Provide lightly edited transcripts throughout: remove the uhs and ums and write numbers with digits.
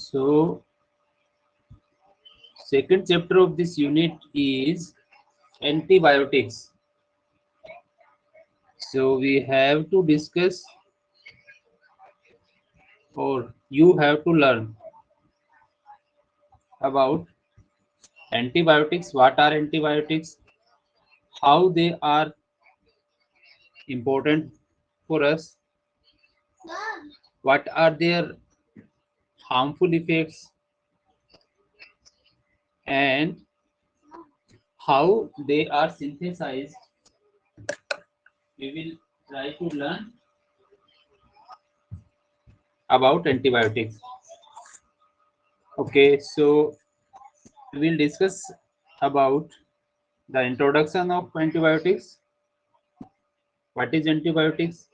So second chapter of this unit is antibiotics. So we have to discuss, or you have to learn about antibiotics. What are antibiotics? How they are important for us? What are their harmful effects? And how they are synthesized? We will try to learn about antibiotics. Okay, so we will discuss about the introduction of antibiotics. What is antibiotics?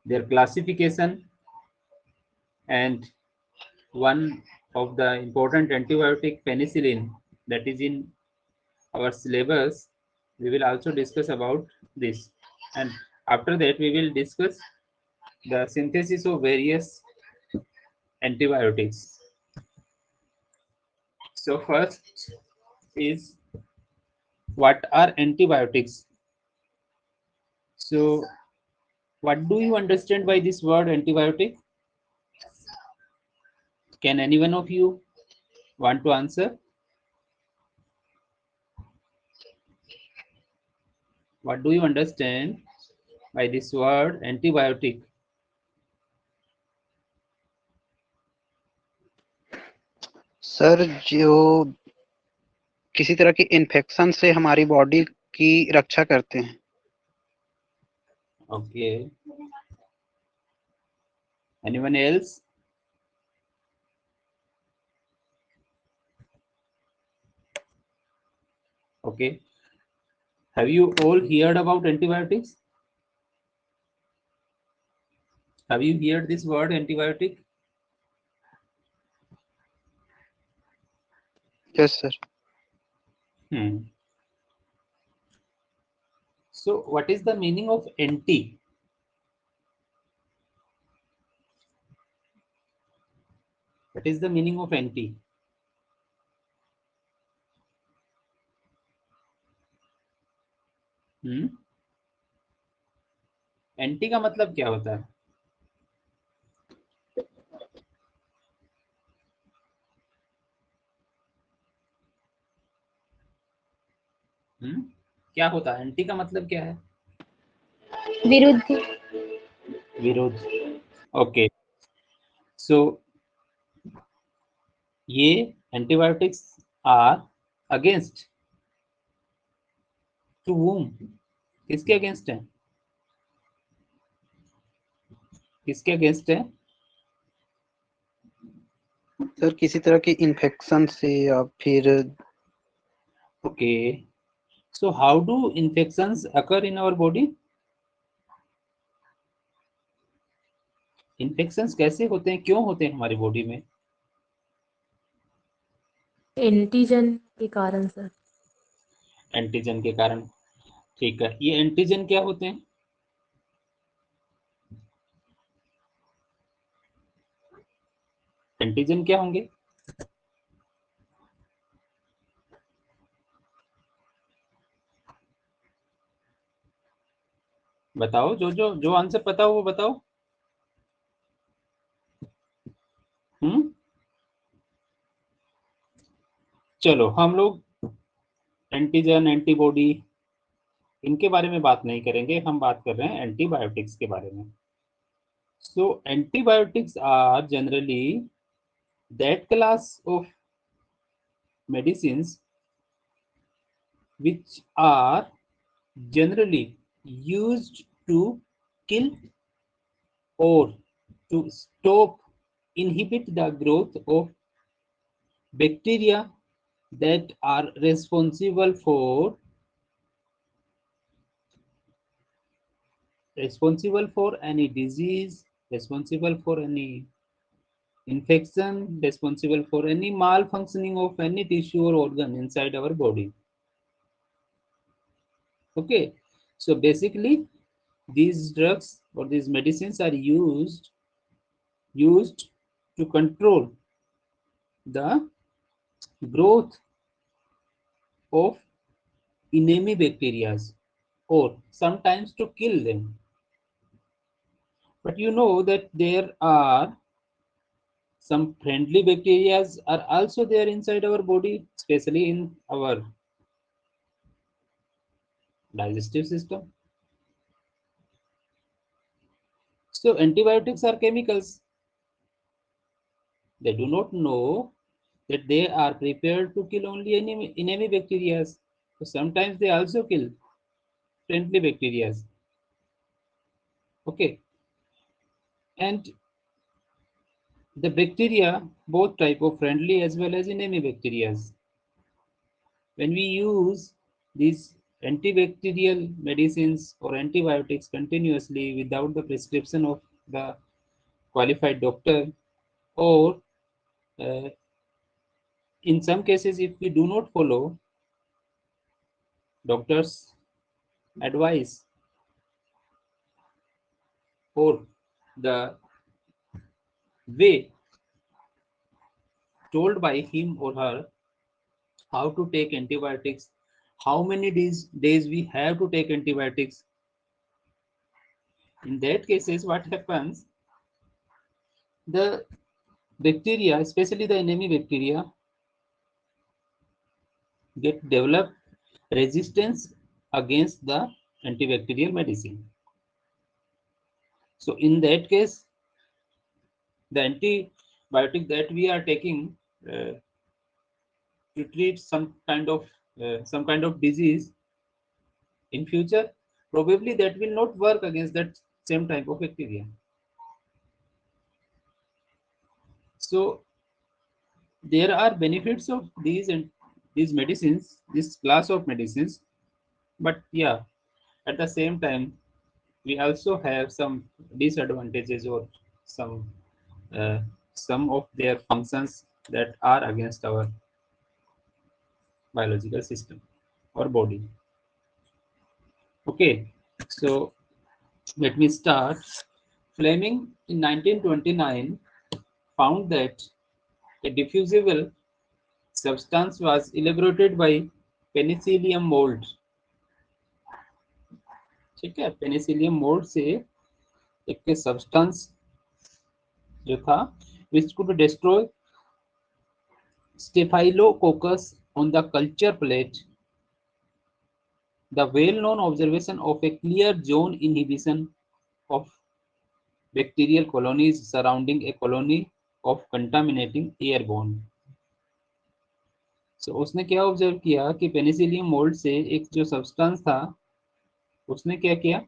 Their classification, and one of the important antibiotic, penicillin, that is in our syllabus. We will also discuss about this, and after that we will discuss the synthesis of various antibiotics. So first is, what are antibiotics? So what do you understand by this word antibiotic? Can any one of you want to answer? What do you understand by this word antibiotic? Sir, जो किसी तरह की infection से हमारी body की रक्षा करते हैं। Okay. Anyone else? Okay. Have you all heard about antibiotics? Have you heard this word antibiotic? Yes sir. So what is the meaning of anti? What is the meaning of anti? Anti का मतलब क्या होता है? क्या होता है? Anti का मतलब क्या है? विरुद्ध। विरोध। ओके, सो ये एंटीबायोटिक्स आर अगेंस्ट टू वूम? किसके अगेंस्ट है? किसके अगेंस्ट है? सर, किसी तरह की इन्फेक्शन से या फिर okay, so how do infections occur in our body? Infections कैसे होते हैं, क्यों होते हैं हमारी बॉडी में? एंटीजन के कारण सर। एंटीजन के कारण। ठीक है, ये एंटीजन क्या होते हैं? एंटीजन क्या होंगे? बताओ, जो आंसर पता हो वो बताओ। चलो, हम लोग एंटीजन, एंटीबॉडी, इनके बारे में बात नहीं करेंगे, हम बात कर रहे हैं एंटीबायोटिक्स के बारे में। सो antibiotics are generally that class of medicines which are generally used to kill or to stop, inhibit the growth of bacteria that are responsible for any disease, responsible for any infection, responsible for any malfunctioning of any tissue or organ inside our body. Okay, so basically these drugs or these medicines are used to control the growth of enemy bacteria or sometimes to kill them. But you know that there are some friendly bacteria are also there inside our body, especially in our digestive system. So antibiotics are chemicals. They do not know that they are prepared to kill only enemy bacteria. So sometimes they also kill friendly bacteria. Okay, and the bacteria, both type of friendly as well as enemy bacteria. When we use these antibacterial medicines or antibiotics continuously without the prescription of the qualified doctor, or uh, in some cases if we do not follow doctor's advice or the way told by him or her how to take antibiotics, how many days we have to take antibiotics, in that cases what happens, the bacteria, especially the enemy bacteria, get develop resistance against the antibacterial medicine. So in that case, the antibiotic that we are taking to treat some kind of disease in future, probably that will not work against that same type of bacteria. So there are benefits of these and these medicines, this class of medicines, but yeah, at the same time we also have some disadvantages or some uh, some of their functions that are against our biological system or body. Okay, so let me start. Fleming in 1929 found that a diffusible substance was elaborated by penicillium mold. ठीक है, Penicillium mould से एक substance जो था which could destroy Staphylococcus on the culture plate. The well-known observation of a clear zone inhibition of bacterial colonies surrounding a colony of contaminating airborne. So उसने क्या observe किया कि पेनिसिलियम मोल्ड से एक जो सब्सटेंस था, उसने क्या किया,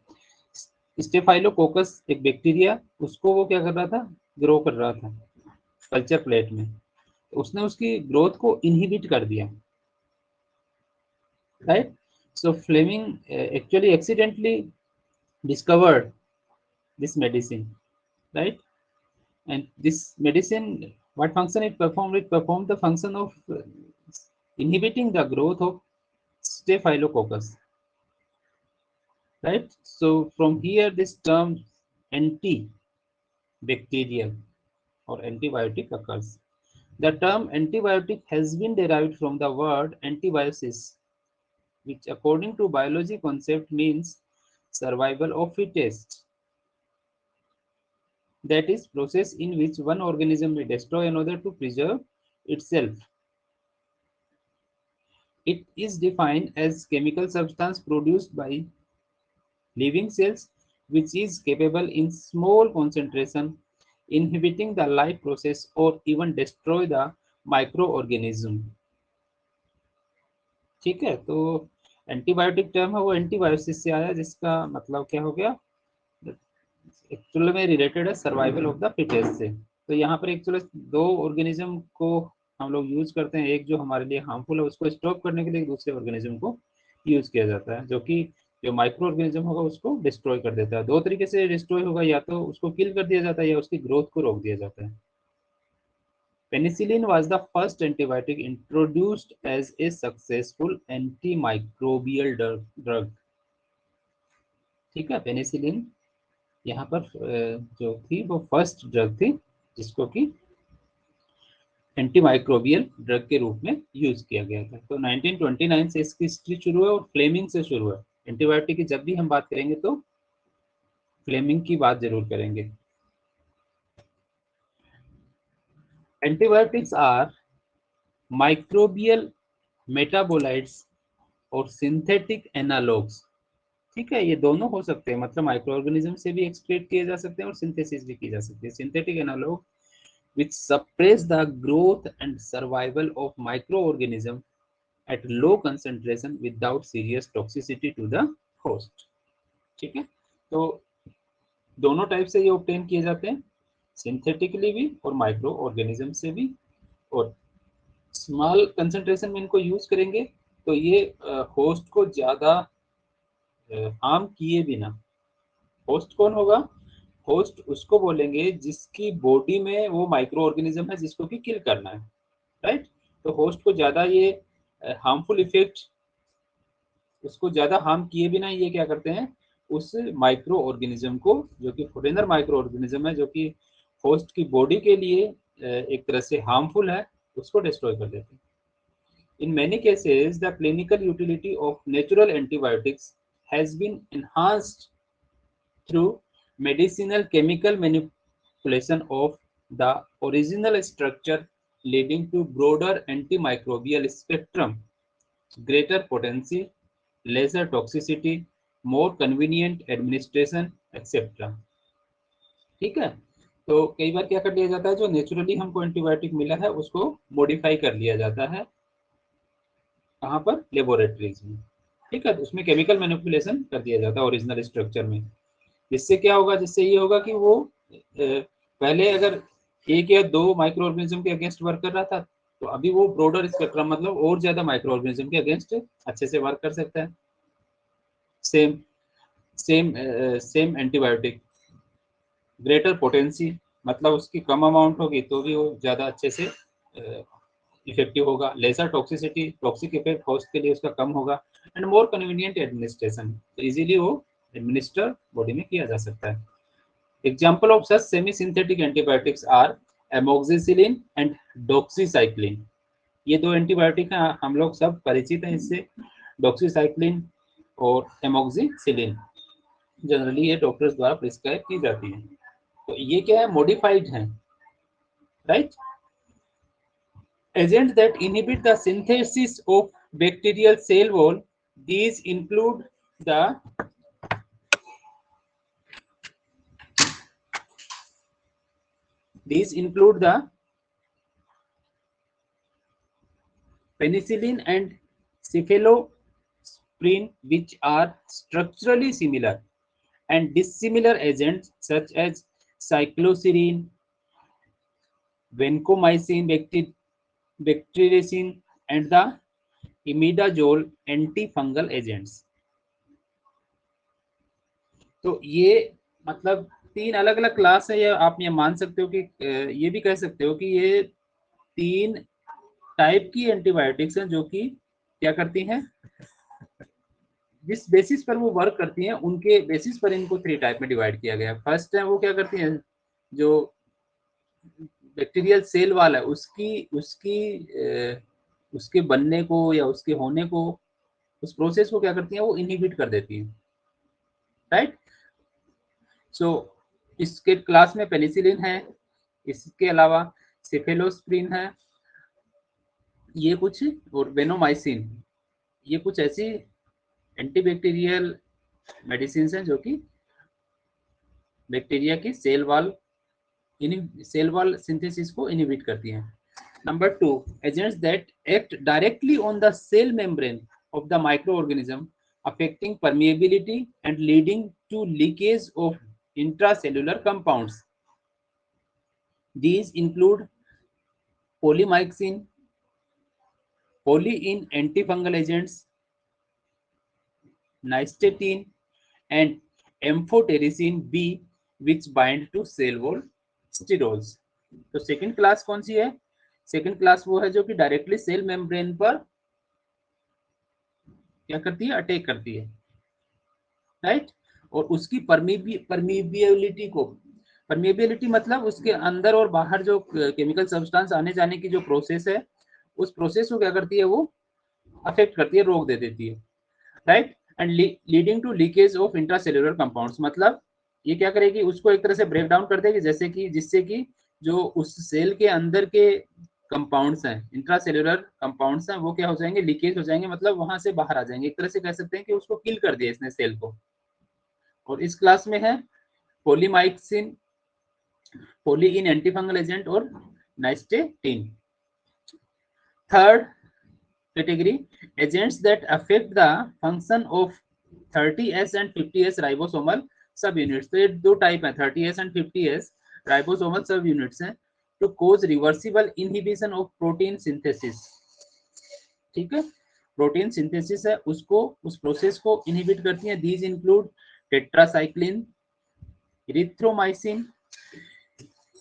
स्टेफाइलोकोकस एक बैक्टीरिया, उसको वो क्या कर रहा था, ग्रो कर रहा था कल्चर प्लेट में, उसने उसकी ग्रोथ को इनहिबिट कर दिया, right. So Fleming actually accidentally discovered this medicine, right? And this medicine, what function it performed? It performed the function of inhibiting the growth of Staphylococcus, right? So from here, this term antibacterial or antibiotic occurs. The term antibiotic has been derived from the word antibiosis, which according to biology concept means survival of fittest. That is, process in which one organism may destroy another to preserve itself. It is defined as chemical substance produced by living cells which is capable in small concentration inhibiting the life process or even destroy the microorganism. ठीक है, तो antibiotic term है वो antibiosis से आया, जिसका मतलब क्या हो गया, एक्चुअल में रिलेटेड है सर्वाइवल ऑफ द फिटेस्ट से. तो यहाँ पर एक्चुअली दो ऑर्गेनिज्म को हम लोग यूज करते हैं, एक जो हमारे लिए हार्मफुल है उसको स्टॉप करने के लिए दूसरे ऑर्गेनिज्म को यूज किया जाता है, जो कि जो माइक्रो ऑर्गेनिज्म होगा उसको डिस्ट्रॉय कर देता है. दो तरीके से डिस्ट्रॉय होगा, या तो उसको किल कर दिया जाता है या उसकी ग्रोथ को रोक दिया जाता है. Penicillin was the first antibiotic introduced as a successful antimicrobial drug. ठीक है, पेनिसिलिन यहाँ पर जो थी वो फर्स्ट ड्रग थी जिसको कि एंटीमाइक्रोबियल ड्रग के रूप में यूज किया गया था। तो 1929 से इसकी हिस्ट्री शुरू है और फ्लेमिंग से शुरू है। एंटीबायोटिक की जब भी हम बात करेंगे तो फ्लेमिंग की बात जरूर करेंगे। एंटीबायोटिक्स आर माइक्रोबियल मेटाबोलाइट्स और सिंथेटिक एनालॉग्स। ठीक है, ये दोनों हो सकते हैं, मतलब माइक्रो ऑर्गेनिज्म से भी एक्सक्रीट किए जा सकते हैं और सिंथेसिस भी की जा सकती है। Synthetic analog which suppress the growth and survival of microorganism at low concentration without serious toxicity to the host। ठीक है, तो दोनों टाइप से ये ऑब्टेन किए जाते हैं, सिंथेटिकली भी और माइक्रो ऑर्गेनिज्म से भी। और स्मॉल कंसंट्रेशन में इनको यूज करेंगे तो ये होस्ट को ज्यादा हार्म किए बिना। होस्ट कौन होगा? होस्ट उसको बोलेंगे जिसकी बॉडी में वो माइक्रो ऑर्गेनिज्म है जिसको कि किल करना है, राइट। तो होस्ट को ज्यादा ये हार्मफुल इफेक्ट, उसको ज्यादा हार्म किए बिना ये क्या करते हैं, उस माइक्रो ऑर्गेनिज्म को, जो कि फॉरेनर माइक्रो ऑर्गेनिज्म है, जो कि होस्ट की बॉडी के लिए एक तरह से हार्मफुल है, उसको डिस्ट्रॉय कर देते हैं। In many cases, the clinical utility of natural antibiotics has been enhanced through medicinal chemical manipulation of the original structure, leading to broader antimicrobial spectrum, greater potency, lesser toxicity, more convenient administration, etc। ठीक है, तो कई बार क्या कर लिया जाता है, जो नेचुरली हमको एंटीबायोटिक मिला है उसको मॉडिफाई कर लिया जाता है, कहाँ पर? लेबोरेटरीज में। ठीक है, तो उसमें केमिकल मैनिपुलेशन कर दिया जाता है ओरिजिनल स्ट्रक्चर में। जिससे क्या होगा, जिससे ये होगा कि वो पहले अगर एक या दो माइक्रो ऑर्गेनिज्म के अगेंस्ट वर्क कर रहा था, तो अभी वो ब्रॉडर स्पेक्ट्रम, मतलब और ज्यादा माइक्रो ऑर्गेनिज्म के अगेंस्ट अच्छे से वर्क कर सकता है। Same same same antibiotic, greater potency, मतलब उसकी कम अमाउंट होगी तो भी वो ज्यादा अच्छे से इफेक्टिव होगा। Lesser toxicity, toxic effect host के लिए उसका कम होगा। एंड मोर कन्वीनियंट एडमिनिस्ट्रेशन, तो इजीली वो एडमिनिस्टर बॉडी में किया जा सकता है। Example of such semi synthetic antibiotics are amoxicillin and doxycycline. ये दो एंटीबायोटिक हैं, हम लोग सब परिचित हैं इससे। डॉक्सीसाइक्लिन और एमोक्सिसिलिन जनरली ये डॉक्टर्स द्वारा प्रिस्क्राइब की जाती है। तो ये क्या है? मॉडिफाइड हैं, right. Agents that inhibit the synthesis of bacterial cell wall. These include the penicillin and cephalosporin, which are structurally similar, and dissimilar agents such as cycloserine, vancomycin, bacteriocin, and the imidazole antifungal agents। तो ये मतलब तीन अलग अलग class है, या आप ये मान सकते हो कि ये भी कह सकते हो कि ये तीन टाइप की एंटीबायोटिक्स हैं जो कि क्या करती हैं, जिस बेसिस पर वो वर्क करती हैं उनके बेसिस पर इनको थ्री टाइप में डिवाइड किया गया है। फर्स्ट है वो क्या करती हैं, जो बैक्टीरियल सेल वाला है उसके बनने को या उसके होने को, उस प्रोसेस को क्या करती हैं, वो इनहिबिट कर देती हैं, राइट। सो इसके क्लास में पेनिसिलिन है, इसके अलावा सेफेलोस्प्रिन है, ये कुछ, और वेनोमाइसिन, ये कुछ ऐसी एंटीबैक्टीरियल मेडिसिन हैं जो कि बैक्टीरिया की सेल वॉल सिंथेसिस को इनहिबिट करती हैं। Number 2, agents that act directly on the cell membrane of the microorganism, affecting permeability and leading to leakage of intracellular compounds. These include polymyxin, polyin antifungal agents, nystatin, and amphotericin B, which bind to cell wall sterols। तो second class कौन सी है? Second class वो है जो कि directly cell membrane पर क्या करती है, अटैक करती है, राइट। और उसकी परमिबिलिटी को, परमिएबिलिटी मतलब उसके अंदर और बाहर जो केमिकल सब्सटेंस आने जाने की जो प्रोसेस है, उस प्रोसेस को क्या करती है, वो अफेक्ट करती है, रोक दे देती है, right. And leading to leakage of intracellular compounds, मतलब ये क्या करेगी, उसको एक तरह से ब्रेक डाउन कर देगी, जैसे कि जिससे कि जो उस सेल के अंदर के कंपाउंड्स हैं, इंट्रासेल्युलर कंपाउंड्स हैं, वो क्या हो जाएंगे, लीकेज हो जाएंगे, मतलब वहां से बाहर आ जाएंगे। एक तरह से कह सकते हैं कि उसको किल कर दिया इसने सेल को। और इस क्लास में है पोलीमाइक्सिन, पोली इन एंटीफंगल एजेंट और nystatin. Third category, agents that affect the function of 30S and 50S ribosomal subunits। तो ये दो टाइप है, 30S and 50S ribosomal subunits हैं, to cause reversible inhibition of protein synthesis। ठीक है, प्रोटीन सिंथेसिस है उसको, उस प्रोसेस को इनहिबिट करती हैं। these include tetracycline, erythromycin,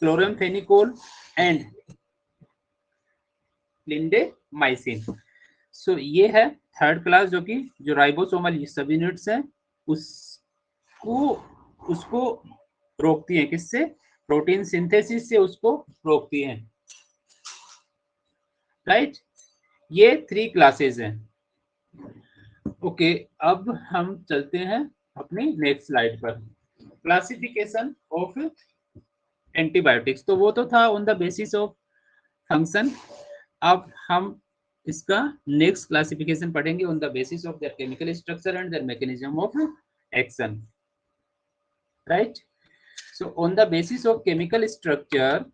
chloramphenicol and clindamycin। सो ये है थर्ड क्लास, जो कि जो राइबोसोमल सब यूनिट्स हैं उसको उसको रोकती है, किससे, प्रोटीन सिंथेसिस से उसको रोकती है, राइट। ये 3 क्लासेस हैं। ओके, अब हम चलते हैं अपनी नेक्स्ट स्लाइड पर, क्लासिफिकेशन ऑफ एंटीबायोटिक्स। तो वो तो था on the basis of function. अब हम इसका नेक्स्ट क्लासिफिकेशन पढ़ेंगे on the basis of their chemical structure and there mechanism of action, right. So on the basis of chemical structure,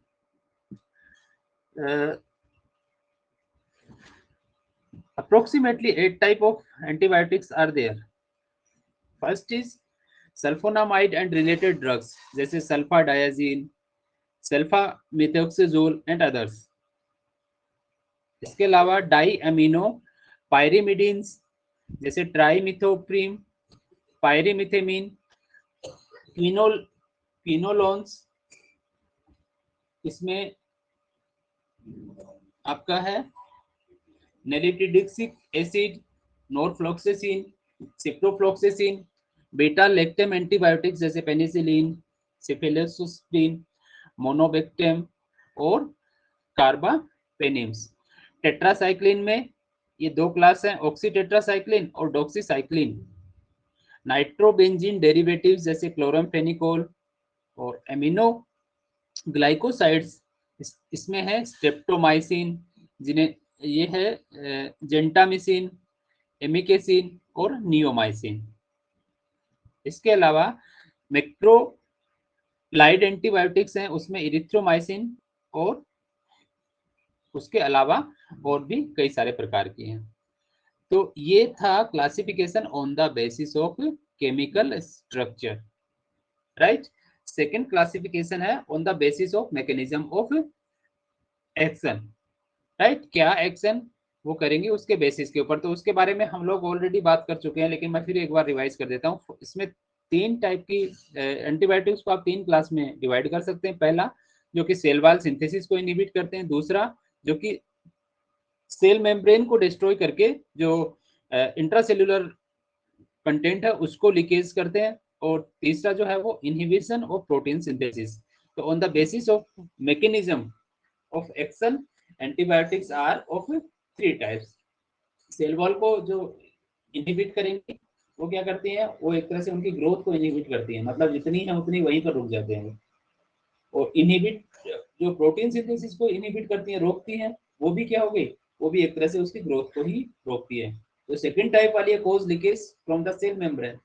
approximately 8 type of antibiotics are there। First is sulfonamide and related drugs, जैसे sulfadiazine, sulfamethoxazole and others। इसके अलावा die amino pyrimidines, जैसे ट्राइमिथोप्रीम, पायरिमिथेमिन, क्विनोलोन्स। इसमें आपका है नेलिटिडिक्सिक acid, नोरफ्लोक्सेसिन, सिप्रोफ्लोक्सेसिन, beta lactam antibiotics जैसे penicillin, सिफिलिसिन, मोनोबेक्टेम और कार्बापेनिम्स। Tetracycline में ये दो क्लास हैं, ऑक्सीटेट्रासाइक्लिन और डॉक्सीसाइक्लिन। नाइट्रोबेंजीन डेरिवेटिव्स जैसे क्लोरमफेनिकोल और एमिनो ग्लाइकोसाइड्स, इसमें है स्ट्रेप्टोमाइसिन, जिन्हें ये है जेंटामिसिन, एमिकेसिन और नियोमाइसिन। इसके अलावा मैक्रोलाइड एंटीबायोटिक्स हैं, उसमें इरिथ्रोमाइसिन और उसके अलावा और भी कई सारे प्रकार की हैं। तो ये था classification on the basis of chemical structure, right. Second classification है on the basis of mechanism of action, right. क्या एक्शन वो करेंगे उसके बेसिस के ऊपर, तो उसके बारे में हम लोग ऑलरेडी बात कर चुके हैं, लेकिन मैं फिर एक बार रिवाइज कर देता हूँ। इसमें 3 टाइप की एंटीबायोटिक्स को आप 3 क्लास में डिवाइड कर सकते हैं। पहला जो कि सेल वॉल सिंथेसिस को इनहिबिट करते हैं, दूसरा जो कि सेल मेम्ब्रेन को डिस्ट्रॉय करके जो इंट्रासेल्युलर कंटेंट है उसको लीकेज करते हैं, और तीसरा जो है वो इनहिबिशन ऑफ प्रोटीन सिंथेसिस। तो on the basis of mechanism of action, antibiotics are of 3 types. Cell wall को जो इनहिबिट करेंगे वो क्या करती हैं, वो एक तरह से उनकी ग्रोथ को इनहिबिट करती हैं, मतलब जितनी है उतनी वहीं पर रुक जाते हैं। और इनहिबिट जो प्रोटीन सिंथेसिस को इनहिबिट करती हैं, रोकती हैं, वो भी क्या हो गई, वो भी एक तरह से उसकी ग्रोथ को ही रोकती है। तो सेकंड टाइप वाली है cause leakage from the cell membrane.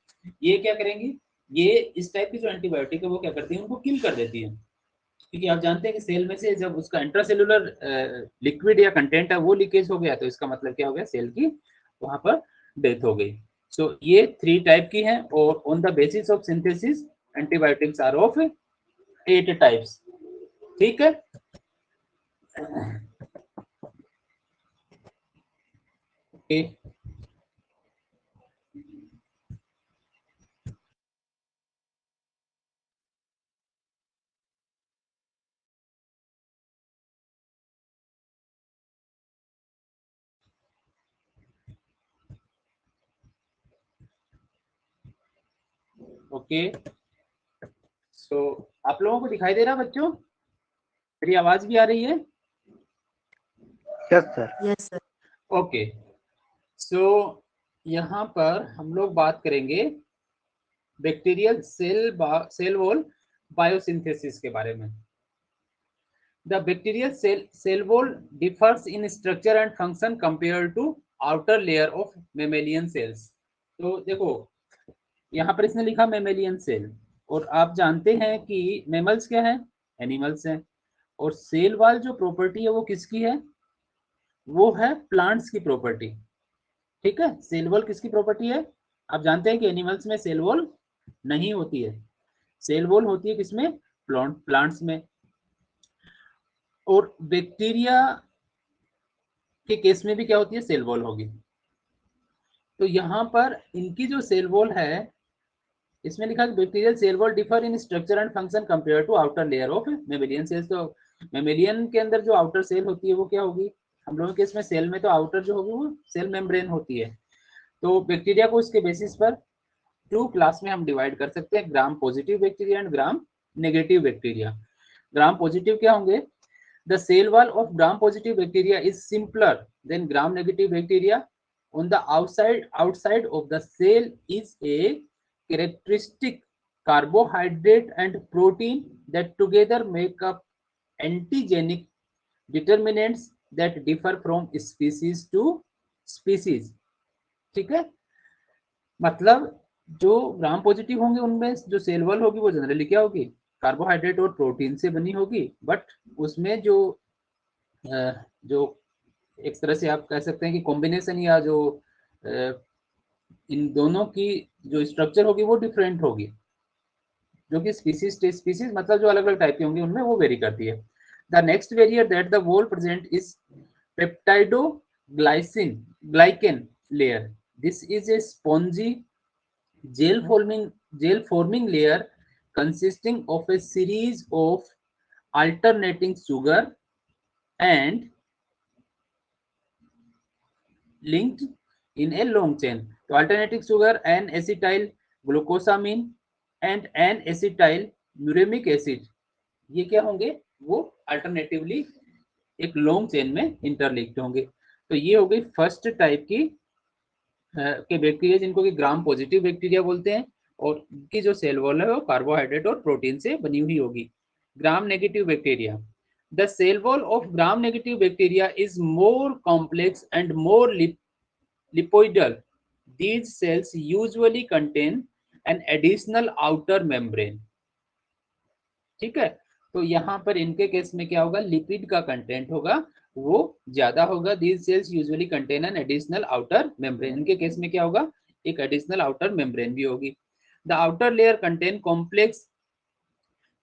ये क्या करेंगी, ये इस टाइप की जो एंटीबायोटिक है वो क्या करती है, उनको किल कर देती है। क्योंकि आप जानते हैं कि सेल में से जब उसका इंट्रासेल्युलर लिक्विड या कंटेंट है वो लीकेज हो गया, तो इसका मतलब क्या हो गया, सेल की वहां पर डेथ हो गई। सो ये 3 टाइप की हैं, और on the basis of synthesis antibiotics are of 8 types. ठीक है, ओके। ओके, सो आप लोगों को दिखाई दे रहा है बच्चों? मेरी आवाज भी आ रही है? Yes sir. Yes sir. Okay, so यहाँ पर हम लोग बात करेंगे बैक्टीरियल सेल वॉल बायोसिंथेसिस के बारे में। The bacterial cell wall differs in structure and function compared to outer layer of mammalian cells. तो देखो यहाँ पर इसने लिखा मेमेलियन सेल, और आप जानते हैं कि मेमल्स क्या है? एनिमल्स हैं। और सेल वाल जो प्रॉपर्टी है वो किसकी है? वो है प्लांट्स की प्रॉपर्टी। ठीक है, सेल वॉल किसकी प्रॉपर्टी है? आप जानते हैं कि एनिमल्स में सेल वॉल नहीं होती है। सेल वॉल होती है किसमें? प्लांट्स में। और बैक्टीरिया के केस में भी क्या होती है? सेल वॉल होगी। तो यहाँ पर इनकी जो सेल वॉल है, इसमें लिखा है bacterial cell wall differ in structure and function compare to outer layer of mammalian cells. तो मेमेलियन के अंदर जो आउटर सेल होती है वो क्या होगी? हम लोगों के इसमें सेल में तो आउटर जो होगी वो सेल मेम्ब्रेन होती है। तो बैक्टीरिया को इसके बेसिस पर 2 क्लास में हम डिवाइड कर सकते हैं, gram positive bacteria and gram negative bacteria. Gram positive क्या होंगे? The cell wall of gram positive bacteria is simpler than gram negative bacteria. On the outside of the cell is a characteristic carbohydrate and protein that together make up antigenic determinants that differ from species to species. ठीक है, मतलब जो gram positive होंगे उनमें जो cell wall होगी वो generally क्या होगी? कार्बोहाइड्रेट और प्रोटीन से बनी होगी। बट उसमें जो एक तरह से आप कह सकते हैं कि कॉम्बिनेशन या जो इन दोनों की जो स्ट्रक्चर होगी वो डिफरेंट होगी, जो कि स्पीसीज मतलब जो अलग अलग टाइप की होंगी उनमें वो वेरी करती है। The next barrier that the wall present is peptidoglycan layer. This is a spongy gel forming layer consisting of a series of alternating sugar and linked in a long chain. तो alternating sugar N-acetyl glucosamine and N-acetyl muramic acid, ये क्या होंगे? वो alternatively एक long chain में interlinked होंगे। तो ये हो गई फर्स्ट टाइप की के बैक्टीरिया जिनको कि ग्राम पॉजिटिव बैक्टीरिया बोलते हैं, और इनकी जो सेल वॉल है वो कार्बोहाइड्रेट और प्रोटीन से बनी हुई होगी। Gram negative bacteria, the cell wall of gram negative bacteria is more complex and more lipoidal. These cells usually contain an additional outer membrane. ठीक है, तो यहाँ पर इनके केस में क्या होगा? लिपिड का कंटेंट होगा वो ज्यादा होगा। These cells usually contain an additional outer membrane. इनके केस में क्या होगा? एक एडिशनल आउटर मेम्ब्रेन भी होगी। The outer layer contain complex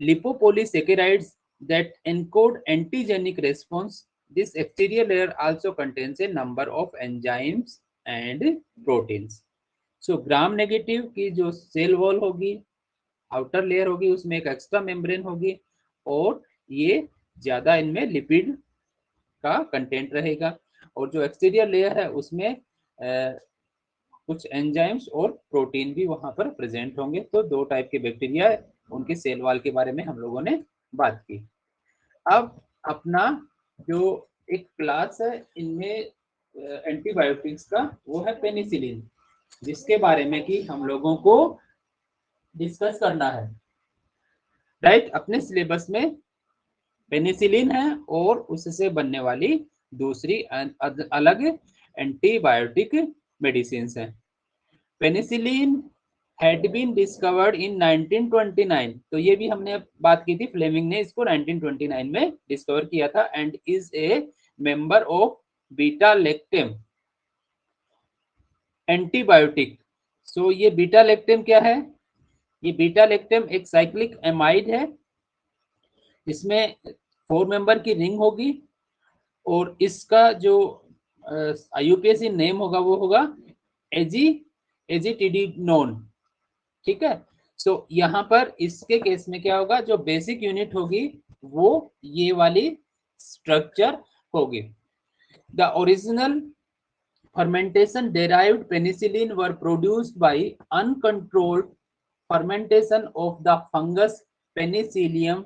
lipopolysaccharides that encode antigenic response. This exterior layer also contains a number of enzymes and proteins. So gram negative की जो cell wall होगी, आउटर लेयर होगी, उसमें एक extra membrane होगी और ये ज्यादा इनमें लिपिड का कंटेंट रहेगा, और जो एक्सटीरियर लेयर है उसमें कुछ एंजाइम्स और प्रोटीन भी वहां पर प्रेजेंट होंगे। तो 2 टाइप के बैक्टीरिया है, उनके सेल वॉल के बारे में हम लोगों ने बात की। अब अपना जो एक क्लास है इनमें एंटीबायोटिक्स का, वो है पेनिसिलिन, जिसके बारे में कि हम लोगों को डिस्कस करना है। राइट, अपने सिलेबस में पेनिसिलिन है और उससे बनने वाली दूसरी अलग एंटीबायोटिक मेडिसिन हैं। Penicillin had been discovered in 1929, तो ये भी हमने बात की थी, फ्लेमिंग ने इसको 1929 में डिस्कवर किया था, and is a member of beta lactam antibiotic. So ये बीटा लैक्टम क्या है? ये बीटा लैक्टम एक साइक्लिक एमाइड है, इसमें 4 मेंबर की रिंग होगी और इसका जो आईयूपीएसी नेम होगा वो होगा एजिटिडिनोन। ठीक है, सो यहाँ पर इसके केस में क्या होगा? जो बेसिक यूनिट होगी वो ये वाली स्ट्रक्चर होगी। The original fermentation derived penicillin were produced by uncontrolled fermentation of the fungus Penicillium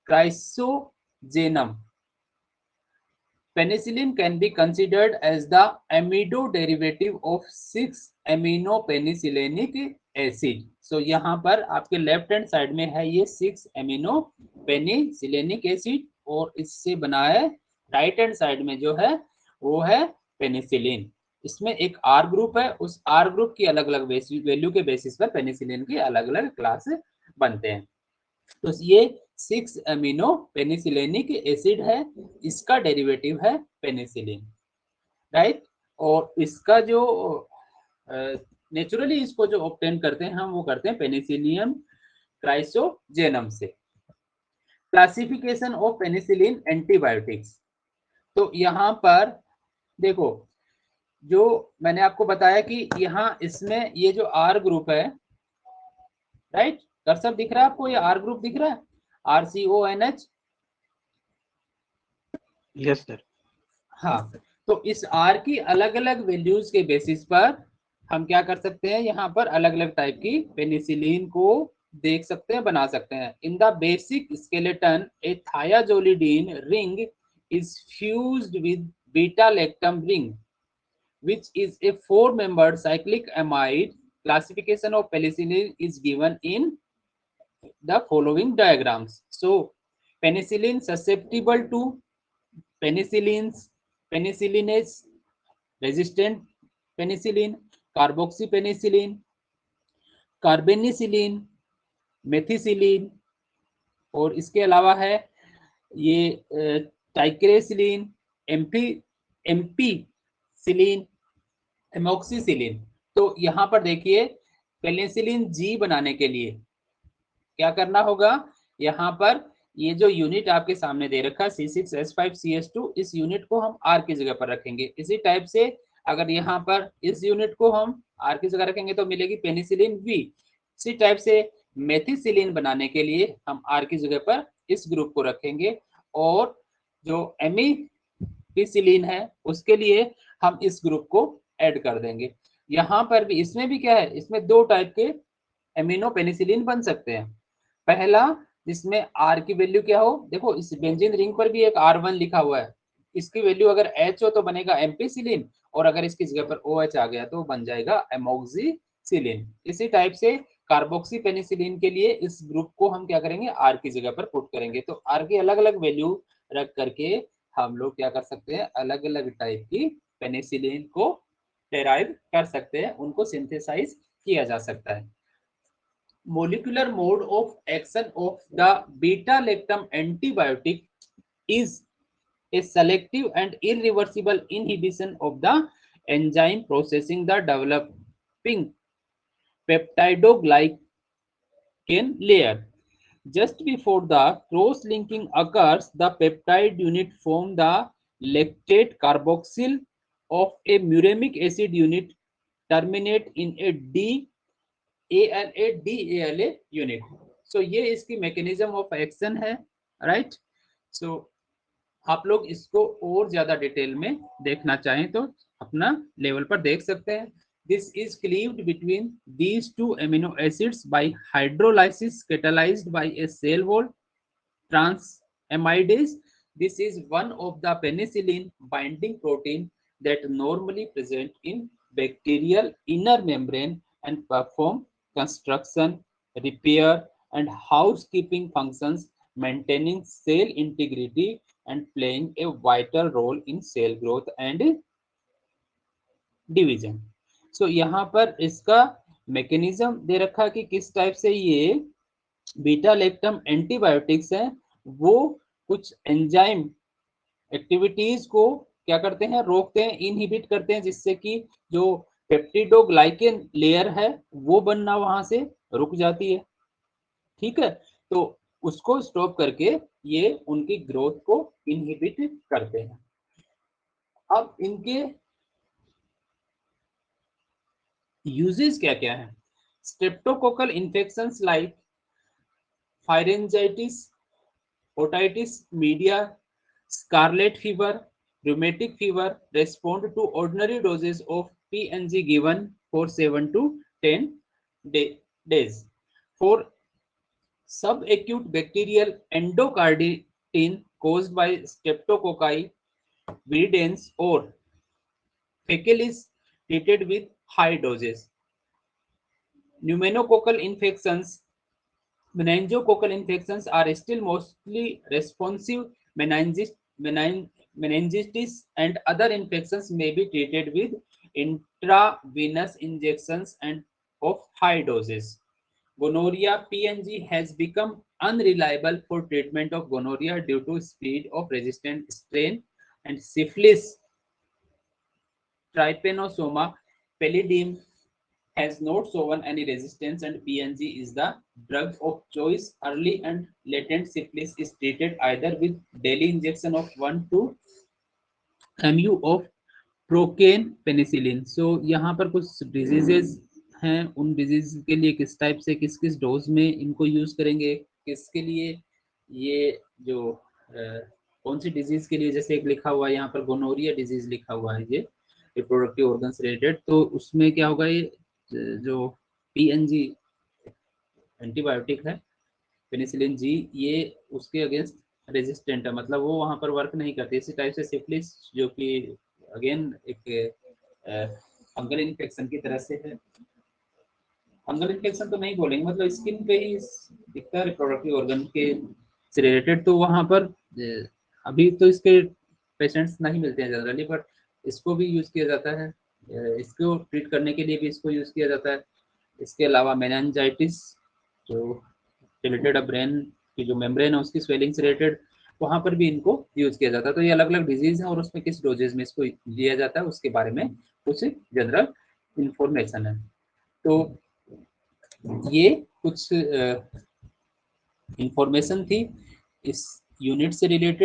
chrysogenum. Penicillin can be considered as the amido derivative of 6-amino penicillinic acid. So यहाँ पर आपके left hand side में है ये 6-amino penicillinic acid और इससे बना है राइट हैंड साइड में जो है वो है पेनिसिलिन। इसमें एक आर ग्रुप है, उस आर ग्रुप की अलग अलग वैल्यू के बेसिस पर पेनिसिलिन के अलग अलग क्लास बनते हैं। तो ये 6-amino पेनिसिलिनिक एसिड है, इसका डेरिवेटिव है पेनिसिलिन, राइट। और इसका जो नेचुरली इसको जो ऑब्टेन करते हैं हम वो करते हैं पेनिसिलियम क्राइसोजेनम से। Classification of penicillin antibiotics. तो यहाँ पर देखो, जो मैंने आपको बताया कि यहाँ इसमें ये जो आर ग्रुप है, राइट, कर्सर दिख रहा है आपको, ये आर ग्रुप दिख रहा है, RCONH। Yes sir. हाँ, तो इस आर की अलग अलग वैल्यूज के बेसिस पर हम क्या कर सकते हैं, यहाँ पर अलग अलग टाइप की पेनिसिलिन को देख सकते हैं, बना सकते हैं। In the basic skeleton a thiazolidine ring is fused with beta lactam ring which is a 4-membered cyclic amide. Classification of penicillin is given in the following diagrams. So penicillin susceptible to penicillins, penicillinase resistant penicillin, carboxypenicillin, carbenicillin, methicillin, और इसके अलावा है ये टाइक्रेसिलिन, ampicillin, amoxicillin. तो यहाँ पर देखिए penicillin G बनाने के लिए क्या करना होगा, यहाँ पर ये जो यूनिट आपके सामने दे रखा है C6H5CH2, इस यूनिट को हम R की जगह पर रखेंगे। इसी टाइप से अगर यहाँ पर इस यूनिट को हम R की जगह रखेंगे तो मिलेगी पेनिसिलिन V। इसी टाइप से मेथिसिलिन बनाने के लिए हम R की जगह पर इस ग्रुप को रखेंगे, और जो एमिपिसिलिन है उसके लिए हम इस ग्रुप को ऐड कर देंगे। यहाँ पर भी, इसमें भी क्या है, इसमें 2 टाइप के एमिनो पेनिसिलिन बन सकते हैं। पहला जिसमें R की वैल्यू क्या हो, देखो इस बेंजीन रिंग पर भी एक R1 लिखा हुआ है, इसकी वैल्यू अगर H हो तो बनेगा एम्पीसिलिन, और अगर इसकी जगह पर OH आ गया तो बन जाएगा एमोक्सिसिलिन। इसी टाइप से कार्बोक्सी पेनिसिलिन के लिए इस ग्रुप को हम क्या करेंगे, R की जगह पर पुट करेंगे। तो R की अलग अलग वैल्यू रख करके हम लोग क्या कर सकते हैं, अलग अलग टाइप की पेनिसिलिन को डेराइव कर सकते हैं, उनको सिंथेसाइज किया जा सकता है। Molecular mode of action of the beta-lactam antibiotic is a selective and irreversible inhibition of the enzyme processing the developing peptidoglycan layer. Just before the cross-linking occurs, the peptide unit form the lactate carboxyl of a muramic acid unit terminate in a DALA unit. So ये इसकी mechanism of action है, right. सो आप लोग इसको और ज्यादा detail में देखना चाहें तो अपना लेवल पर देख सकते हैं। This is cleaved between these 2 amino acids by hydrolysis catalyzed by a cell wall transamidase. This is one of the penicillin binding protein that normally present in bacterial inner membrane and perform construction, repair, and housekeeping functions, maintaining cell integrity and playing a vital role in cell growth and division. So यहाँ पर इसका mechanism दे रखा कि किस type से ये beta lactam antibiotics हैं, वो कुछ एंजाइम एक्टिविटीज को क्या करते हैं, रोकते हैं, इनहिबिट करते हैं, जिससे कि जो पेप्टिडोग्लाइकेन लेयर है वो बनना वहां से रुक जाती है, ठीक है। तो उसको स्टॉप करके ये उनकी ग्रोथ को इनहिबिट करते हैं। अब इनके यूजेस क्या क्या है, streptococcal infections like pharyngitis, otitis media, scarlet fever, rheumatic fever respond to ordinary doses of PNG given for 7 to 10 days. For subacute bacterial endocarditis caused by streptococci viridans or fecal is treated with high doses. Pneumococcal infections, meningococcal infections are still mostly responsive. Meningitis and other infections may be treated with intravenous injections and of high doses. Gonorrhea (PNG) has become unreliable for treatment of gonorrhea due to spread of resistant strain, and syphilis, Trypanosoma pallidum, has not shown any resistance, and PNG is the drug of choice. Early and latent syphilis is treated either with daily injection of 1 to mu of procaine penicillin. So यहाँ पर कुछ diseases हैं, उन disease के लिए किस type से किस किस डोज में इनको यूज करेंगे, किसके लिए ये जो कौन सी डिजीज के लिए, जैसे एक लिखा हुआ है यहाँ पर गोनोरिया डिजीज लिखा हुआ है, ये रिप्रोडक्टिव ऑर्गन से रिलेटेड, तो उसमें क्या होगा, ये जो पीएनजी एंटीबायोटिक है पेनिसिलिन जी, ये उसके अगेंस्ट रेजिस्टेंट है, मतलब वो वहां पर वर्क नहीं करती. इसी टाइप से सिफिलिस जो कि अगेन एक फंगल इन्फेक्शन की तरह से है. फंगल इन्फेक्शन तो नहीं बोलेंगे, मतलब स्किन पे ही दिखता है रिप्रोडक्टिव ऑर्गन के से रिलेटेड, तो वहां पर अभी तो इसके पेशेंट्स नहीं मिलते हैं जनरली, बट इसको भी यूज किया जाता है. इसको ट्रीट करने के लिए भी इसको यूज किया जाता है. इसके अलावा मेनिंजाइटिस जो रिलेटेड ब्रेन की जो मेम्ब्रेन है उसकी स्वेलिंग से रिलेटेड, वहां पर भी इनको यूज किया जाता है. तो ये अलग अलग डिजीज है और उसमें किस डोजेज में इसको लिया जाता है उसके बारे में कुछ जनरल इंफॉर्मेशन है. तो ये कुछ इंफॉर्मेशन थी इस यूनिट से रिलेटेड.